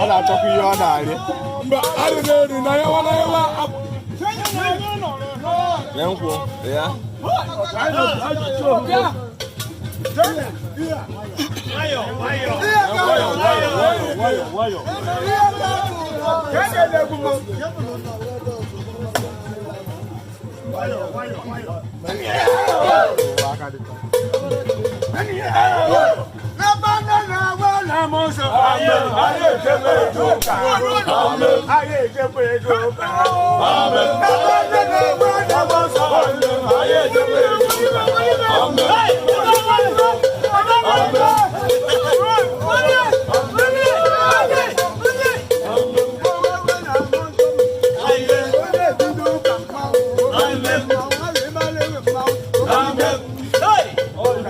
Ana chọkwa ihe ọ na-arị. Mba, arị na-eri na ya wana ya wa. Ya nkwụ, ya. Amen.